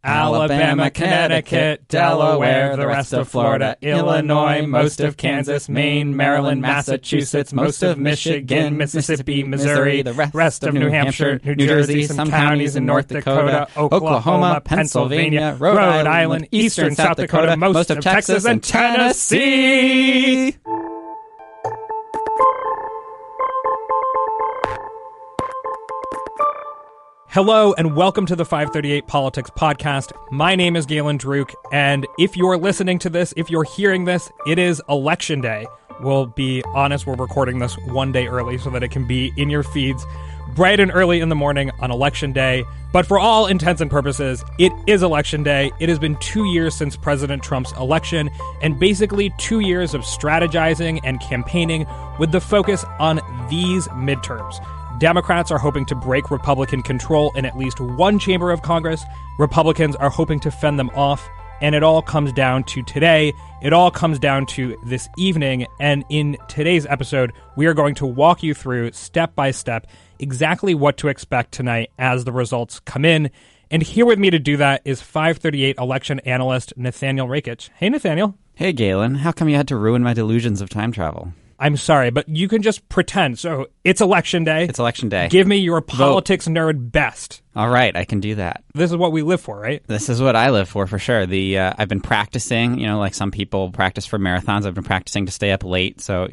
Alabama, Connecticut, Delaware, the rest of Florida, Illinois, most of Kansas, Maine, Maryland, Massachusetts, most of Michigan, Mississippi, Missouri, the rest of New Hampshire, New Jersey, some counties in North Dakota, Oklahoma, Pennsylvania, Rhode Island, eastern South Dakota, most of Texas, and Tennessee. Hello and welcome to the 538 Politics Podcast. My name is Galen Druk, and if you're listening to this, if you're hearing this, it is Election Day. We'll be honest, we're recording this one day early so that it can be in your feeds bright and early in the morning on Election Day. But for all intents and purposes, it is Election Day. It has been 2 years since President Trump's election, and basically 2 years of strategizing and campaigning with the focus on these midterms. Democrats are hoping to break Republican control in at least one chamber of Congress. Republicans are hoping to fend them off. And it all comes down to today. It all comes down to this evening. And in today's episode, we are going to walk you through step by step exactly what to expect tonight as the results come in. And here with me to do that is 538 election analyst Nathaniel Rakich. Hey, Nathaniel. Hey, Galen. How come you had to ruin my delusions of time travel? I'm sorry, but you can just pretend. So it's Election Day. It's Election Day. Give me your politics nerd best. All right, I can do that. This is what we live for, right? This is what I live for sure. I've been practicing, like some people practice for marathons. I've been practicing to stay up late. So,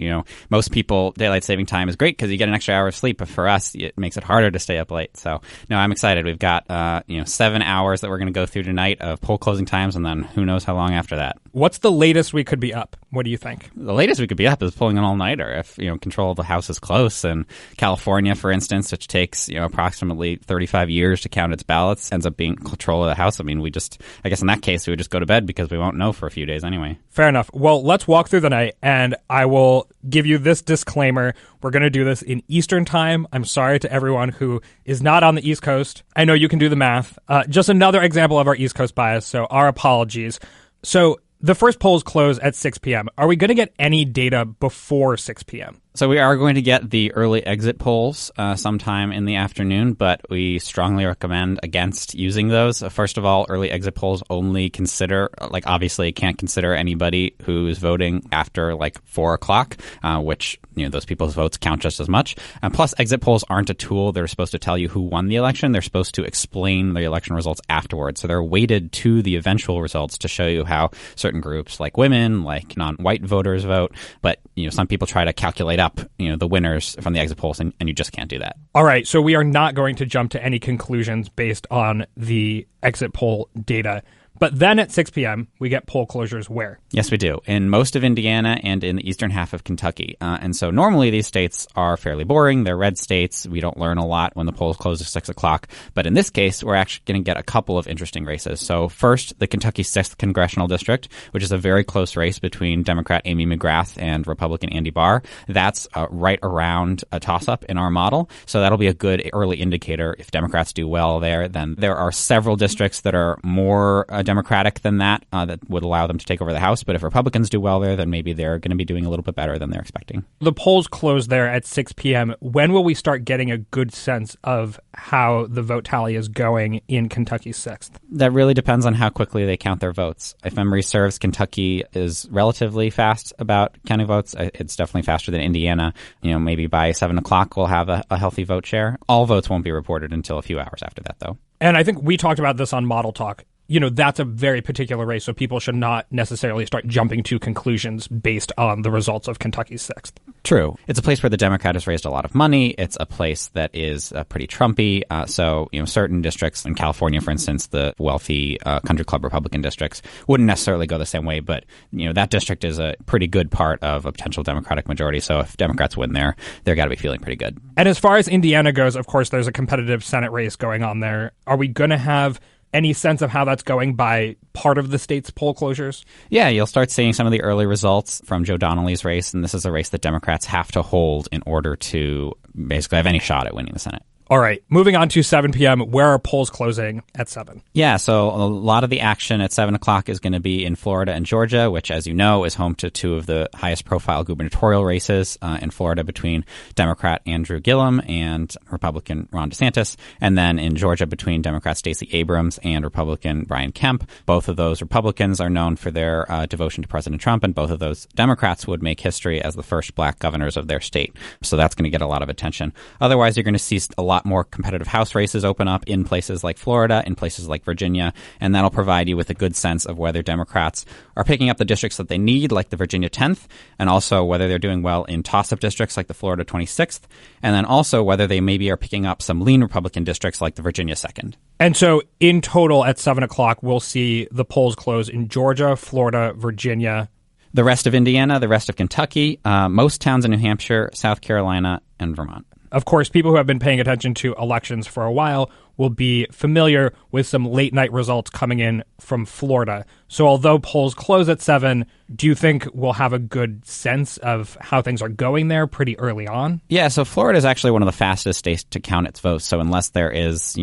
most people, daylight saving time is great because you get an extra hour of sleep. But for us, it makes it harder to stay up late. So, no, I'm excited. We've got, 7 hours that we're going to go through tonight of poll closing times, and then who knows how long after that. What's the latest we could be up? What do you think? The latest we could be up is pulling an all-nighter if, control of the House is close. And California, for instance, which takes, approximately 35 years to count its ballots, ends up being control of the House. I mean, I guess in that case, we would just go to bed because we won't know for a few days anyway. Fair enough. Well, let's walk through the night, and I will give you this disclaimer. We're going to do this in Eastern time. I'm sorry to everyone who is not on the East Coast. I know you can do the math. Just another example of our East Coast bias, so our apologies. So the first polls close at 6 p.m. Are we going to get any data before 6 p.m.? So we are going to get the early exit polls sometime in the afternoon, but we strongly recommend against using those. First of all, early exit polls only consider, obviously can't consider anybody who's voting after 4 o'clock, which, those people's votes count just as much. And plus, exit polls aren't a tool. They're supposed to tell you who won the election. They're supposed to explain the election results afterwards. So they're weighted to the eventual results to show you how certain groups like women, like non-white voters vote. But, some people try to calculate up the winners from the exit polls, and you just can't do that. All right, so we are not going to jump to any conclusions based on the exit poll data. But then at 6 p.m., we get poll closures where? Yes, we do. In most of Indiana and in the eastern half of Kentucky. And so normally these states are fairly boring. They're red states. We don't learn a lot when the polls close at 6 o'clock. But in this case, we're actually going to get a couple of interesting races. So first, the Kentucky 6th Congressional District, which is a very close race between Democrat Amy McGrath and Republican Andy Barr. That's right around a toss-up in our model. So that'll be a good early indicator. If Democrats do well there, then there are several districts that are more Democratic than that would allow them to take over the House. But if Republicans do well there, then maybe they're going to be doing a little bit better than they're expecting. The polls close there at 6 p.m. When will we start getting a good sense of how the vote tally is going in Kentucky's 6th? That really depends on how quickly they count their votes. If memory serves, Kentucky is relatively fast about counting votes. It's definitely faster than Indiana. Maybe by 7 o'clock we'll have a healthy vote share. All votes won't be reported until a few hours after that, though. And I think we talked about this on Model Talk. That's a very particular race, so people should not necessarily start jumping to conclusions based on the results of Kentucky's 6th. True. It's a place where the Democrat has raised a lot of money. It's a place that is pretty Trumpy. So, certain districts in California, for instance, the wealthy country club Republican districts wouldn't necessarily go the same way. But, that district is a pretty good part of a potential Democratic majority. So if Democrats win there, they're got to be feeling pretty good. And as far as Indiana goes, of course, there's a competitive Senate race going on there. Are we going to have any sense of how that's going by part of the state's poll closures? Yeah, you'll start seeing some of the early results from Joe Donnelly's race, and this is a race that Democrats have to hold in order to basically have any shot at winning the Senate. All right, moving on to 7 p.m., where are polls closing at 7? Yeah, so a lot of the action at 7 o'clock is going to be in Florida and Georgia, which, as you know, is home to two of the highest-profile gubernatorial races in Florida between Democrat Andrew Gillum and Republican Ron DeSantis, and then in Georgia between Democrat Stacey Abrams and Republican Brian Kemp. Both of those Republicans are known for their devotion to President Trump, and both of those Democrats would make history as the first black governors of their state. So that's going to get a lot of attention. Otherwise, you're going to see a lot more competitive House races open up in places like Florida, in places like Virginia, and that'll provide you with a good sense of whether Democrats are picking up the districts that they need, like the Virginia 10th, and also whether they're doing well in toss-up districts like the Florida 26th, and then also whether they maybe are picking up some lean Republican districts like the Virginia 2nd. And so in total at 7 o'clock, we'll see the polls close in Georgia, Florida, Virginia, the rest of Indiana, the rest of Kentucky, most towns in New Hampshire, South Carolina, and Vermont. Of course, people who have been paying attention to elections for a while will be familiar with some late-night results coming in from Florida. So although polls close at 7, do you think we'll have a good sense of how things are going there pretty early on? Yeah, so Florida is actually one of the fastest states to count its votes. So unless there is, some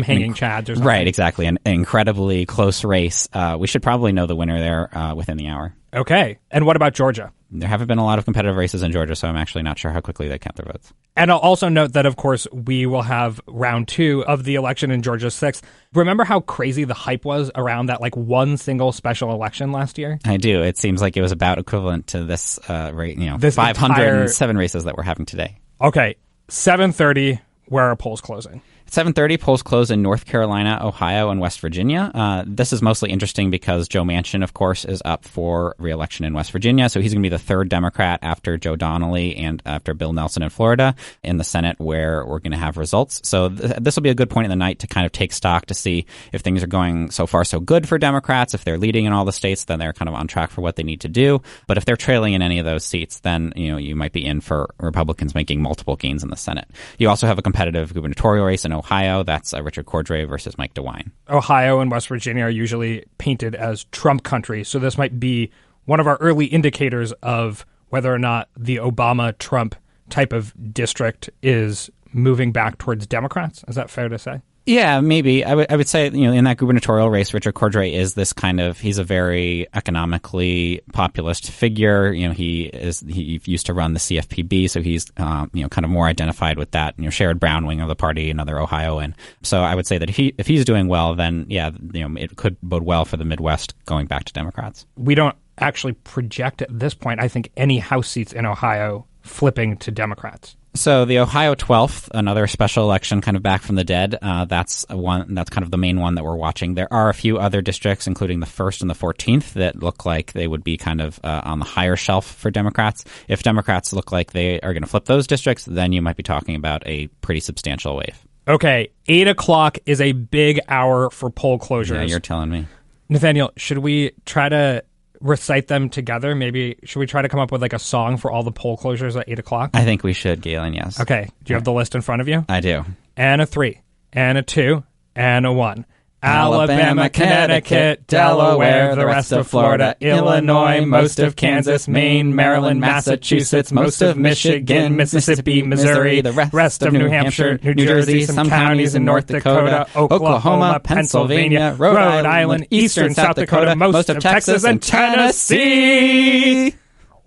hanging chads or something. Right, exactly. An incredibly close race. We should probably know the winner there within the hour. Okay. And what about Georgia? There haven't been a lot of competitive races in Georgia, so I'm actually not sure how quickly they count their votes. And I'll also note that, of course, we will have round 2 of the election in Georgia 6th. Remember how crazy the hype was around that one single special election last year? I do. It seems like it was about equivalent to this rate, this 507 races that we're having today. Okay. 7:30, where are polls closing? At 7:30, polls close in North Carolina, Ohio, and West Virginia. This is mostly interesting because Joe Manchin, of course, is up for re-election in West Virginia. So he's going to be the third Democrat after Joe Donnelly and after Bill Nelson in Florida in the Senate, where we're going to have results. So this will be a good point in the night to kind of take stock to see if things are going so far so good for Democrats. If they're leading in all the states, then they're kind of on track for what they need to do. But if they're trailing in any of those seats, then you might be in for Republicans making multiple gains in the Senate. You also have a competitive gubernatorial race in Ohio. That's Richard Cordray versus Mike DeWine. Ohio and West Virginia are usually painted as Trump country, so this might be one of our early indicators of whether or not the Obama-Trump type of district is moving back towards Democrats. Is that fair to say? Yeah, maybe. I would say, in that gubernatorial race, Richard Cordray is this he's a very economically populist figure. He used to run the CFPB, so he's, kind of more identified with that, Sherrod Brown wing of the party, another Ohioan. So I would say that if he's doing well, then, it could bode well for the Midwest going back to Democrats. We don't actually project at this point, I think, any House seats in Ohio flipping to Democrats. So the Ohio 12th, another special election kind of back from the dead, that's kind of the main one that we're watching. There are a few other districts, including the 1st and the 14th, that look like they would be kind of on the higher shelf for Democrats. If Democrats look like they are going to flip those districts, then you might be talking about a pretty substantial wave. Okay, 8 o'clock is a big hour for poll closures. Yeah, you're telling me. Nathaniel, should we try to recite them together? Maybe should we try to come up with a song for all the poll closures at 8 o'clock? I think we should, Galen, yes. Okay. Do you have the list in front of you? I do. And a 3, and a 2, and a 1. Alabama, Connecticut, Delaware, the rest of Florida, Illinois, most of Kansas, Maine, Maryland, Massachusetts, most of Michigan, Mississippi, Missouri, the rest of New Hampshire, New Jersey, some counties in North Dakota, Oklahoma, Pennsylvania, Rhode Island, eastern South Dakota, most of Texas, and Tennessee.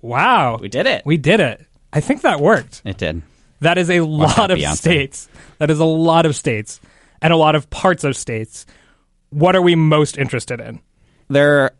Wow. We did it. We did it. I think that worked. It did. That is a lot of states. That is a lot of states and a lot of parts of states. What are we most interested in? There are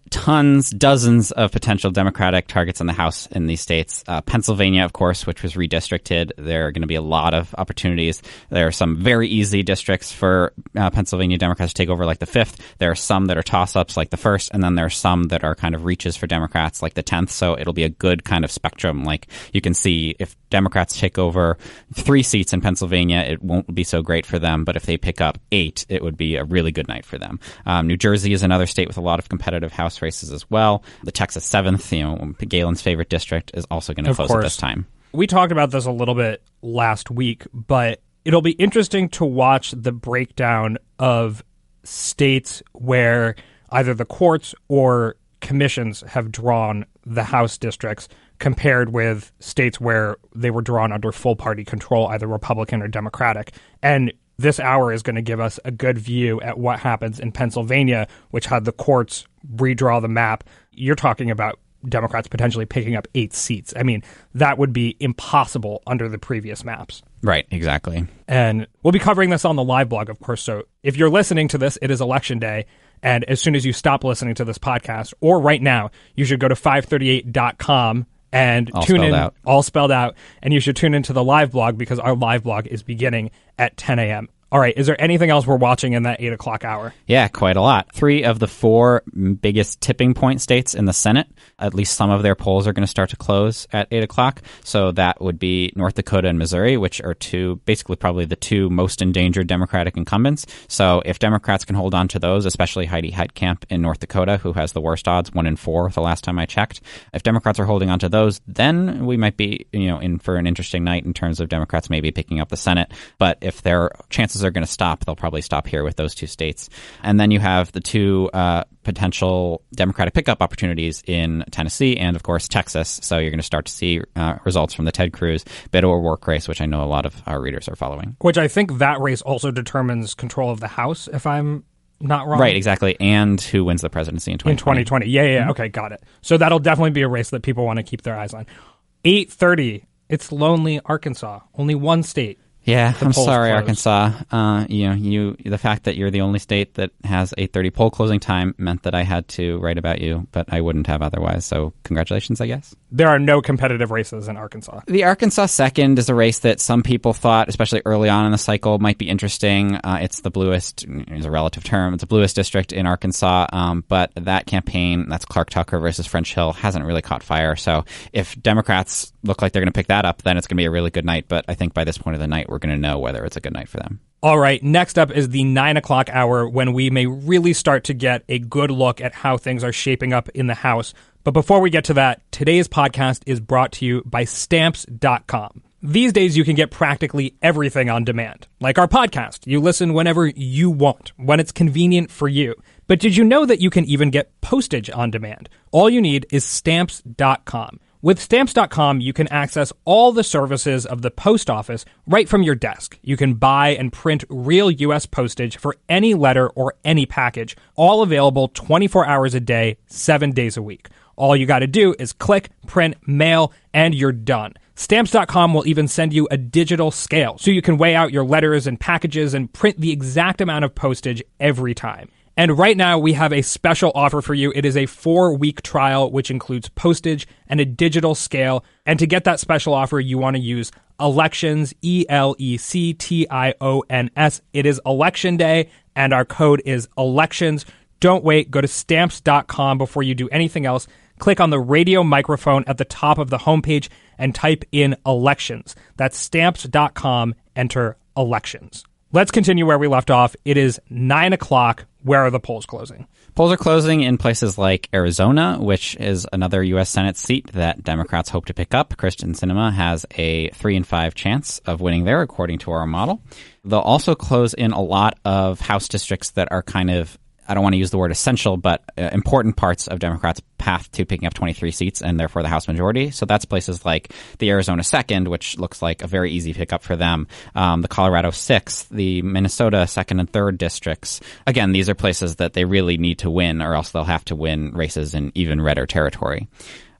dozens of potential Democratic targets in the House in these states. Pennsylvania, of course, which was redistricted. There are going to be a lot of opportunities. There are some very easy districts for Pennsylvania Democrats to take over, like the 5th. There are some that are toss-ups, like the 1st. And then there are some that are kind of reaches for Democrats, like the 10th. So it'll be a good kind of spectrum. Like you can see if Democrats take over 3 seats in Pennsylvania, it won't be so great for them. But if they pick up 8, it would be a really good night for them. New Jersey is another state with a lot of competitive House races as well. The Texas 7th, Galen's favorite district, is also going to close at this time. We talked about this a little bit last week, but it'll be interesting to watch the breakdown of states where either the courts or commissions have drawn the House districts compared with states where they were drawn under full party control, either Republican or Democratic. And this hour is going to give us a good view at what happens in Pennsylvania, which had the courts redraw the map. You're talking about Democrats potentially picking up 8 seats. I mean, that would be impossible under the previous maps. Right, exactly. And we'll be covering this on the live blog, of course. So if you're listening to this, it is Election Day. And as soon as you stop listening to this podcast, or right now, you should go to 538.com and tune in, all spelled out, and you should tune into the live blog because our live blog is beginning at 10 a.m. All right, is there anything else we're watching in that 8 o'clock hour? Yeah, quite a lot. 3 of the 4 biggest tipping point states in the Senate, at least some of their polls are going to start to close at 8 o'clock. So that would be North Dakota and Missouri, which are basically probably the 2 most endangered Democratic incumbents. So if Democrats can hold on to those, especially Heidi Heitkamp in North Dakota, who has the worst odds, 1 in 4 the last time I checked. If Democrats are holding on to those, then we might be, in for an interesting night in terms of Democrats maybe picking up the Senate. But if their chances are going to stop, they'll probably stop here with those 2 states. And then you have the 2 potential Democratic pickup opportunities in Tennessee and, of course, Texas. So you're going to start to see results from the Ted Cruz bid or work race, which I know a lot of our readers are following. Which I think that race also determines control of the House, if I'm not wrong. Right, exactly. And who wins the presidency in 2020. In 2020. Yeah. Mm-hmm. Okay, got it. So that'll definitely be a race that people want to keep their eyes on. 8:30, it's lonely Arkansas. Only 1 state. Yeah, I'm sorry, closed. Arkansas. The fact that you're the only state that has 8:30 poll closing time meant that I had to write about you, but I wouldn't have otherwise. So congratulations, I guess. There are no competitive races in Arkansas. The Arkansas second is a race that some people thought, especially early on in the cycle, might be interesting. It's the bluest, is a relative term, it's the bluest district in Arkansas. But that campaign, that's Clark Tucker versus French Hill, hasn't really caught fire. So if Democrats look like they're going to pick that up, then it's going to be a really good night. But I think by this point of the night, we're going to know whether it's a good night for them. All right, next up is the 9 o'clock hour when we may really start to get a good look at how things are shaping up in the House. But before we get to that, today's podcast is brought to you by Stamps.com. These days, you can get practically everything on demand. Like our podcast, you listen whenever you want, when it's convenient for you. But did you know that you can even get postage on demand? All you need is Stamps.com. With Stamps.com, you can access all the services of the post office right from your desk. You can buy and print real U.S. postage for any letter or any package, all available 24 hours a day, 7 days a week. All you got to do is click, print, mail, and you're done. Stamps.com will even send you a digital scale so you can weigh out your letters and packages and print the exact amount of postage every time. And right now, we have a special offer for you. It is a 4-week trial, which includes postage and a digital scale. And to get that special offer, you want to use Elections, ELECTIONS. It is Election Day, and our code is Elections. Don't wait. Go to Stamps.com before you do anything else. Click on the radio microphone at the top of the homepage and type in Elections. That's Stamps.com. Enter Elections. Let's continue where we left off. It is 9 o'clock. Where are the polls closing? Polls are closing in places like Arizona, which is another U.S. Senate seat that Democrats hope to pick up. Kristen Sinema has a 3 in 5 chance of winning there, according to our model. They'll also close in a lot of House districts that are kind of, I don't want to use the word essential, but important parts of Democrats' path to picking up 23 seats and therefore the House majority. So that's places like the Arizona 2nd, which looks like a very easy pickup for them, the Colorado 6th, the Minnesota 2nd and 3rd districts. Again, these are places that they really need to win, or else they'll have to win races in even redder territory.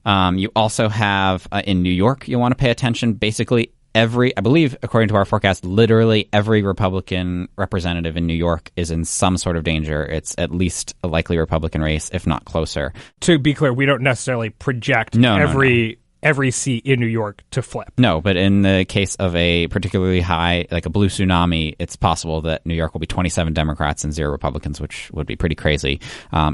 You also have, in New York, you'll want to pay attention, basically I believe, according to our forecast, literally every Republican representative in New York is in some sort of danger. It's at least a likely Republican race, if not closer. To be clear, we don't necessarily project every seat in New York to flip. No, but in the case of a particularly high, like a blue tsunami, it's possible that New York will be 27 Democrats and 0 Republicans, which would be pretty crazy,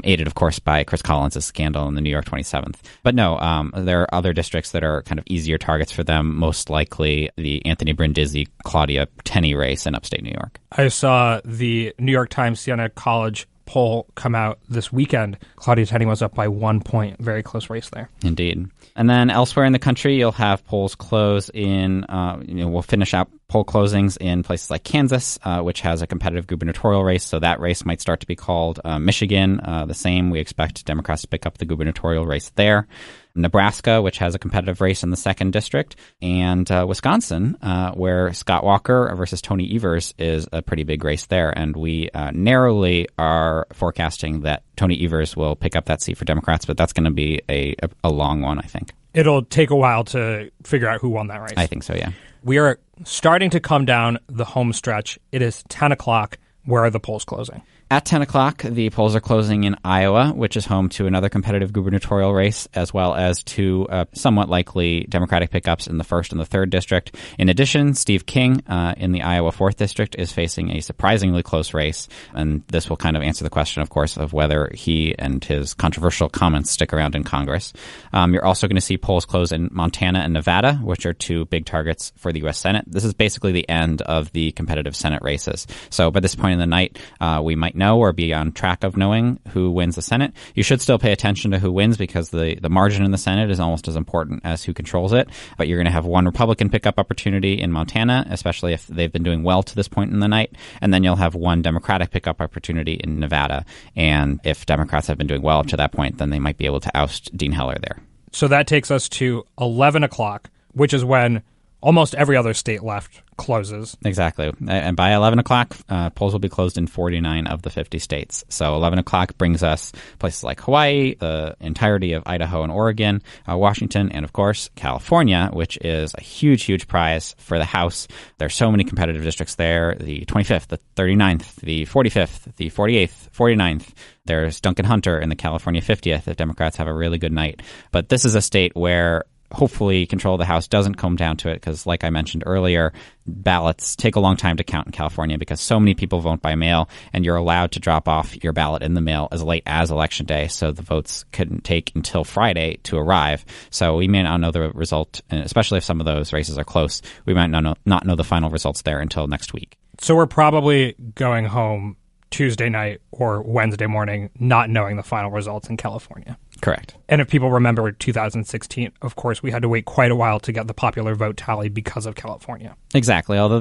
aided, of course, by Chris Collins' scandal in the New York 27th. But no, there are other districts that are kind of easier targets for them, most likely the Anthony Brindisi-Claudia Tenney race in upstate New York. I saw the New York Times Siena College poll come out this weekend. Claudia Tenney was up by 1 point. Very close race there. Indeed. And then elsewhere in the country, you'll have polls close in, we'll finish out poll closings in places like Kansas, which has a competitive gubernatorial race. So that race might start to be called Michigan. The same. We expect Democrats to pick up the gubernatorial race there. Nebraska, which has a competitive race in the 2nd district, and Wisconsin, where Scott Walker versus Tony Evers is a pretty big race there. And we narrowly are forecasting that Tony Evers will pick up that seat for Democrats, but that's going to be a long one, I think. It'll take a while to figure out who won that race. I think so, yeah. We are starting to come down the home stretch. It is 10 o'clock. Where are the polls closing? At 10 o'clock, the polls are closing in Iowa, which is home to another competitive gubernatorial race, as well as two somewhat likely Democratic pickups in the 1st and the 3rd district. In addition, Steve King in the Iowa 4th district is facing a surprisingly close race. And this will kind of answer the question, of course, of whether he and his controversial comments stick around in Congress. You're also going to see polls close in Montana and Nevada, which are two big targets for the U.S. Senate. This is basically the end of the competitive Senate races. So by this point in the night, we might know or be on track of knowing who wins the Senate. You should still pay attention to who wins because the margin in the Senate is almost as important as who controls it. But you're going to have one Republican pickup opportunity in Montana, especially if they've been doing well to this point in the night. And then you'll have one Democratic pickup opportunity in Nevada. And if Democrats have been doing well up to that point, then they might be able to oust Dean Heller there. So that takes us to 11 o'clock, which is when almost every other state left closes. Exactly. And by 11 o'clock, polls will be closed in 49 of the 50 states. So 11 o'clock brings us places like Hawaii, the entirety of Idaho and Oregon, Washington, and of course, California, which is a huge, huge prize for the House. There's so many competitive districts there. The 25th, the 39th, the 45th, the 48th, 49th. There's Duncan Hunter in the California 50th if Democrats have a really good night. But this is a state where hopefully control of the House doesn't come down to it because, like I mentioned earlier, ballots take a long time to count in California because so many people vote by mail, and you're allowed to drop off your ballot in the mail as late as Election Day, so the votes couldn't take until Friday to arrive. So we may not know the result, especially if some of those races are close. We might not know the final results there until next week. So we're probably going home Tuesday night or Wednesday morning not knowing the final results in California. Correct. And if people remember 2016, of course, we had to wait quite a while to get the popular vote tally because of California. Exactly. Although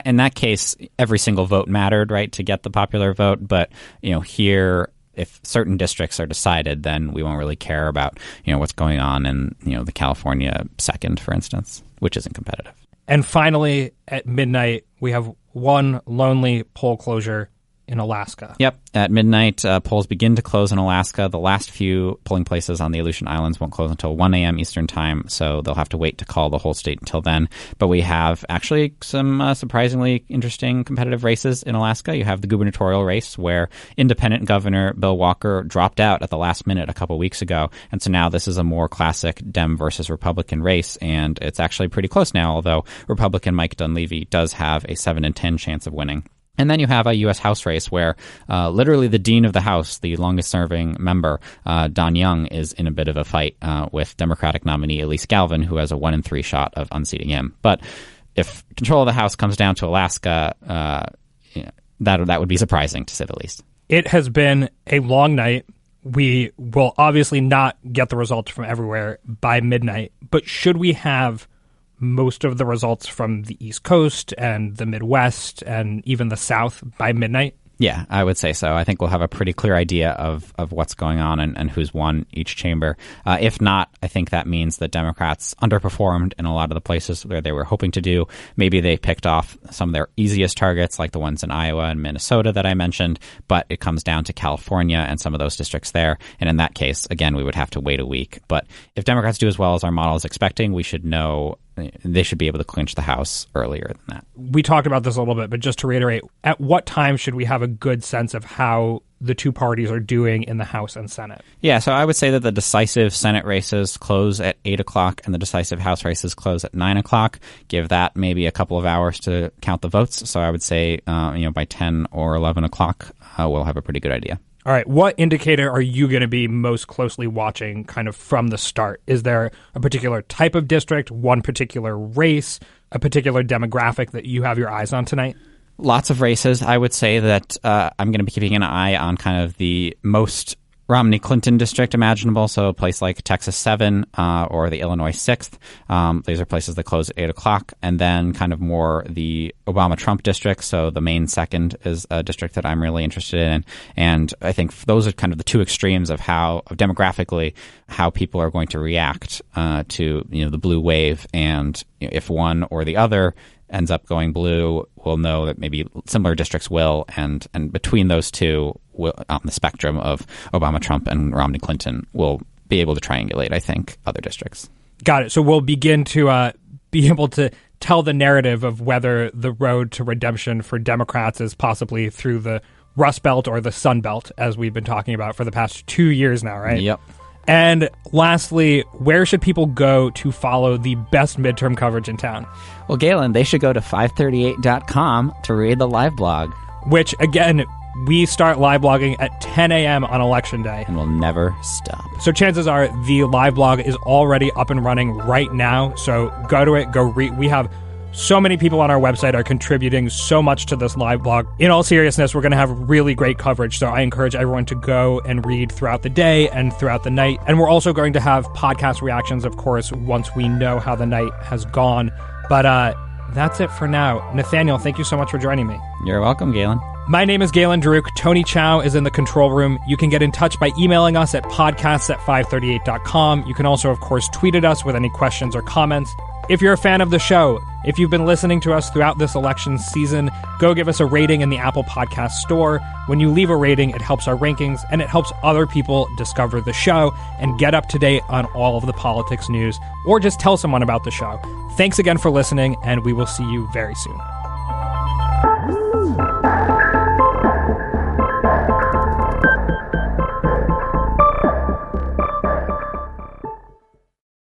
in that case, every single vote mattered, right, to get the popular vote. But, here, if certain districts are decided, then we won't really care about, what's going on in, the California 2nd, for instance, which isn't competitive. And finally, at midnight, we have one lonely poll closure in Alaska. Yep. At midnight, polls begin to close in Alaska. The last few polling places on the Aleutian Islands won't close until 1 a.m. Eastern time, so they'll have to wait to call the whole state until then. But we have actually some surprisingly interesting competitive races in Alaska. You have the gubernatorial race where independent Governor Bill Walker dropped out at the last minute a couple weeks ago. And so now this is a more classic Dem versus Republican race, and it's actually pretty close now, although Republican Mike Dunleavy does have a 7 in 10 chance of winning. And then you have a U.S. House race where literally the dean of the House, the longest-serving member, Don Young, is in a bit of a fight with Democratic nominee Elise Galvin, who has a 1 in 3 shot of unseating him. But if control of the House comes down to Alaska, that would be surprising, to say the least. It has been a long night. We will obviously not get the results from everywhere by midnight, but should we have most of the results from the East Coast and the Midwest and even the South by midnight? Yeah, I would say so. I think we'll have a pretty clear idea of what's going on and who's won each chamber. If not, I think that means that Democrats underperformed in a lot of the places where they were hoping to do. Maybe they picked off some of their easiest targets, like the ones in Iowa and Minnesota that I mentioned, but it comes down to California and some of those districts there. And in that case, again, we would have to wait a week. But if Democrats do as well as our model is expecting, we should know they should be able to clinch the House earlier than that. We talked about this a little bit, but just to reiterate, at what time should we have a good sense of how the two parties are doing in the House and Senate? Yeah, so I would say that the decisive Senate races close at 8 o'clock and the decisive House races close at 9 o'clock. Give that maybe a couple of hours to count the votes. So I would say, by 10 or 11 o'clock, we'll have a pretty good idea. All right. What indicator are you going to be most closely watching kind of from the start? Is there a particular type of district, one particular race, a particular demographic that you have your eyes on tonight? lots of races. I would say that I'm going to be keeping an eye on kind of the most Romney-Clinton district imaginable, so a place like Texas 7 or the Illinois 6th. These are places that close at 8 o'clock. And then kind of more the Obama-Trump district, so the Maine 2nd is a district that I'm really interested in. And I think those are kind of the two extremes of demographically, how people are going to react to the blue wave. And if one or the other ends up going blue, we'll know that maybe similar districts will, and between those two, on the spectrum of Obama, Trump, and Romney, Clinton, we'll be able to triangulate, I think, other districts. Got it. So we'll begin to be able to tell the narrative of whether the road to redemption for Democrats is possibly through the Rust Belt or the Sun Belt, as we've been talking about for the past 2 years now, right? Yep. And lastly, where should people go to follow the best midterm coverage in town? Well, Galen, they should go to 538.com to read the live blog. Which, again, we start live blogging at 10 a.m. on Election Day. And we'll never stop. So chances are the live blog is already up and running right now. So go to it, go read. We have so many people on our website are contributing so much to this live blog. In all seriousness, we're going to have really great coverage. So I encourage everyone to go and read throughout the day and throughout the night. And we're also going to have podcast reactions, of course, once we know how the night has gone. But that's it for now. Nathaniel, thank you so much for joining me. You're welcome, Galen. My name is Galen Druk. Tony Chow is in the control room. You can get in touch by emailing us at podcasts@538.com. You can also, of course, tweet at us with any questions or comments. If you're a fan of the show, if you've been listening to us throughout this election season, go give us a rating in the Apple Podcast Store. When you leave a rating, it helps our rankings and it helps other people discover the show and get up to date on all of the politics news, or just tell someone about the show. Thanks again for listening, and we will see you very soon.